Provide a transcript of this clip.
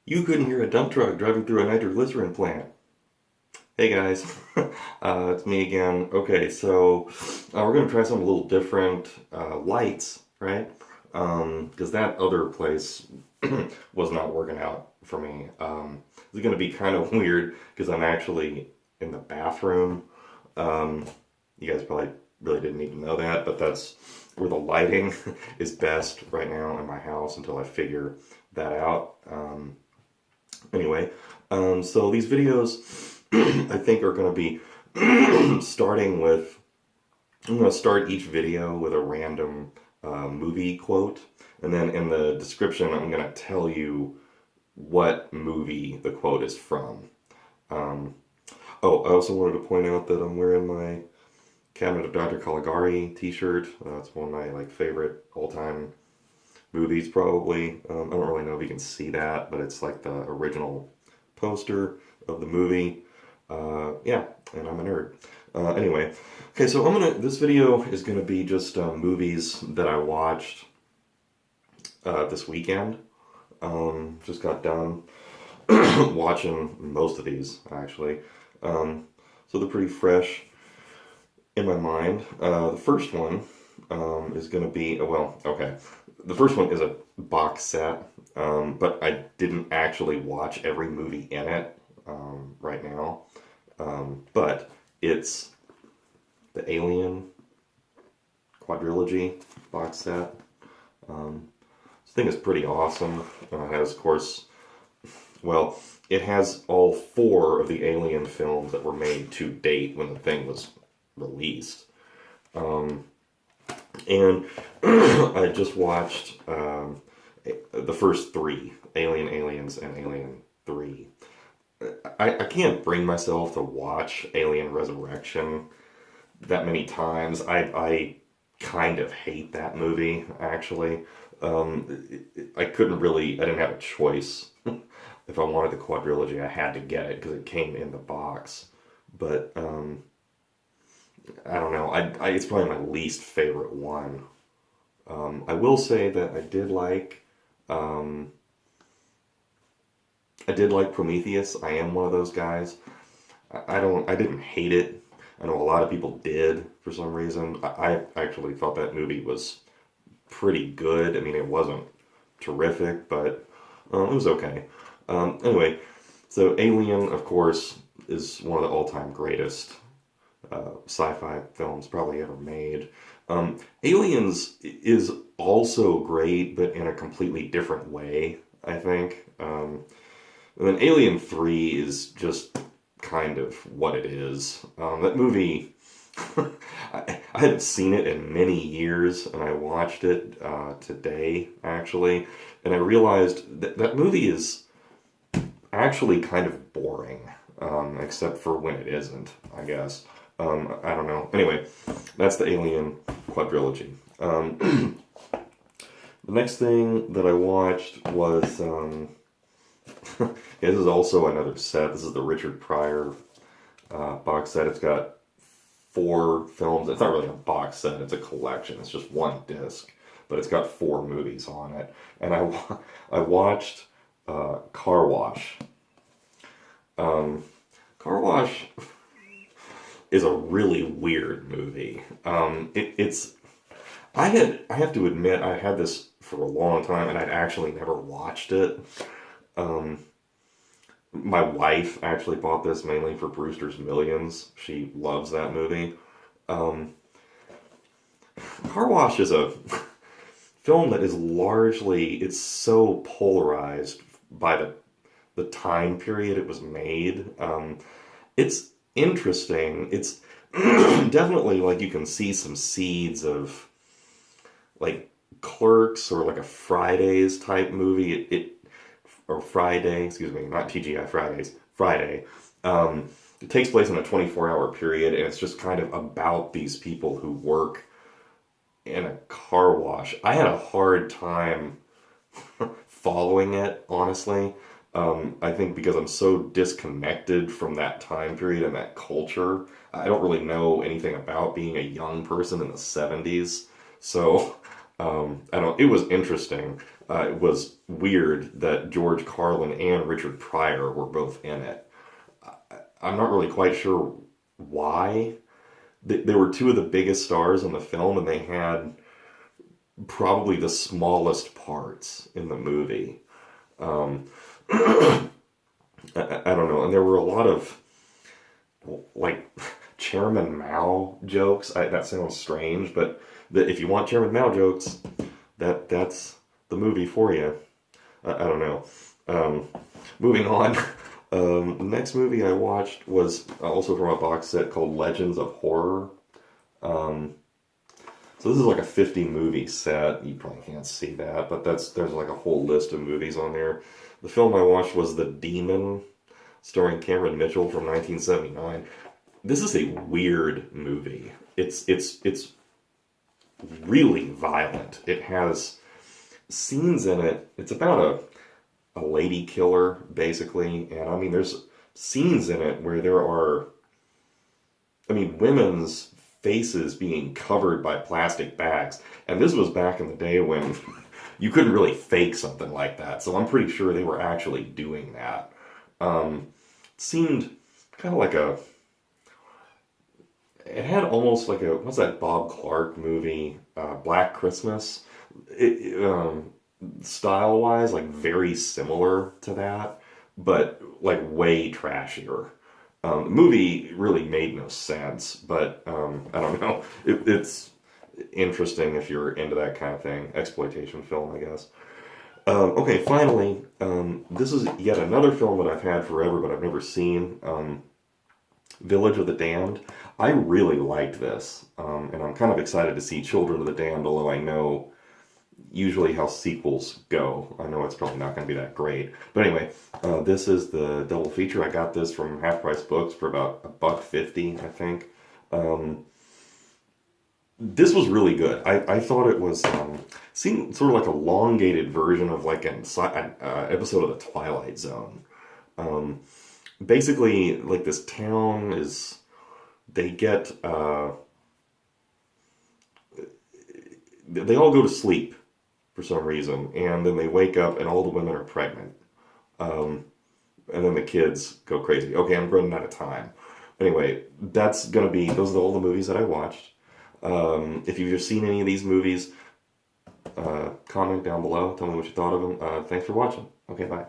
You couldn't hear a dump truck driving through a nitroglycerin plant. Hey guys, it's me again. Okay, so we're gonna try something a little different. Lights, right? Because that other place was not working out for me. It's gonna be kind of weird because I'm actually in the bathroom. Um, you guys probably really didn't need to know that, but that's where the lighting is best right now in my house until I figure that out. Anyway, so these videos I think are going to be starting with, I'm going to start each video with a random movie quote, and then in the description, I'm going to tell you what movie the quote is from. Um, oh, I also wanted to point out that I'm wearing my Cabinet of Dr. Caligari t-shirt. It's one of my favorite all-time movies, probably. I don't really know if you can see that, but it's like the original poster of the movie. Yeah, and I'm a nerd. Anyway, okay, so this video is gonna be just movies that I watched this weekend. Just got done watching most of these, actually. So they're pretty fresh in my mind. The first one is gonna be, well, okay. The first one is a box set, but I didn't actually watch every movie in it right now. But it's the Alien quadrilogy box set. This thing is pretty awesome. It has, of course, well, it has all four of the Alien films that were made to date when the thing was released. And I just watched the first three, Alien, Aliens, and Alien 3. I can't bring myself to watch Alien Resurrection that many times. I kind of hate that movie, actually. I couldn't really, I didn't have a choice. If I wanted the quadrilogy, I had to get it because it came in the box. But I don't know. It's probably my least favorite one. I will say that um, I did like Prometheus. I am one of those guys. I didn't hate it. I know a lot of people did for some reason. I actually thought that movie was pretty good. I mean, it wasn't terrific, but it was okay. Anyway, so Alien, of course, is one of the all-time greatest sci-fi films probably ever made. Aliens is also great, but in a completely different way, I think. And then Alien 3 is just kind of what it is. That movie, I hadn't seen it in many years, and I watched it today, actually, and I realized that that movie is actually kind of boring, except for when it isn't, I guess. I don't know. Anyway, that's the Alien quadrilogy. The next thing that I watched was yeah, this is also another set. This is the Richard Pryor box set. It's got four films. It's not really a box set. It's a collection. It's just one disc, but it's got four movies on it. And I watched Car Wash. Car Wash is a really weird movie. It's I have to admit I had this for a long time and I'd actually never watched it. Um, my wife actually bought this mainly for Brewster's Millions. She loves that movie. Um, Car Wash is a film that is largely, it's so polarized by the time period it was made. It's interesting. It's definitely like you can see some seeds of like Clerks or like a Fridays type movie. Or Friday, excuse me, not TGI Fridays, Friday. It takes place in a 24-hour period, and it's just kind of about these people who work in a car wash. I had a hard time following it, honestly. I think because I'm so disconnected from that time period and that culture, I don't really know anything about being a young person in the 70s. So I don't. It was interesting. It was weird that George Carlin and Richard Pryor were both in it. I'm not really quite sure why. They were two of the biggest stars in the film, and they had probably the smallest parts in the movie. Um, I don't know, and there were a lot of like Chairman Mao jokes. That sounds strange, but if you want Chairman Mao jokes, that's the movie for you. I don't know. Um, Moving on. The next movie I watched was also from a box set called Legends of Horror. Um, so this is like a 50 movie set. You probably can't see that, but there's like a whole list of movies on there. The film I watched was The Demon, starring Cameron Mitchell from 1979. This is a weird movie. It's really violent. It has scenes in it. It's about a lady killer, basically. And I mean, there's scenes in it where there are, I mean, women's faces being covered by plastic bags. And this was back in the day when you couldn't really fake something like that. So I'm pretty sure they were actually doing that. It seemed kind of like it had almost like what's that Bob Clark movie, Black Christmas? Style wise, like very similar to that, but like way trashier. The movie really made no sense, but I don't know. It's interesting if you're into that kind of thing, exploitation film, I guess. Okay, finally, this is yet another film that I've had forever, but I've never seen. Village of the Damned. I really liked this, and I'm kind of excited to see Children of the Damned, although I know usually how sequels go. I know it's probably not going to be that great. But anyway, this is the double feature. I got this from Half Price Books for about $1.50, I think. This was really good. I thought it was seemed sort of like a elongated version of like an episode of The Twilight Zone. Basically, like this town is, they get, they all go to sleep for some reason, and then they wake up and all the women are pregnant. Um, and then the kids go crazy. Okay, I'm running out of time. Anyway, those are all the movies that I watched. If you've seen any of these movies, comment down below. Tell me what you thought of them. Thanks for watching. Okay, bye.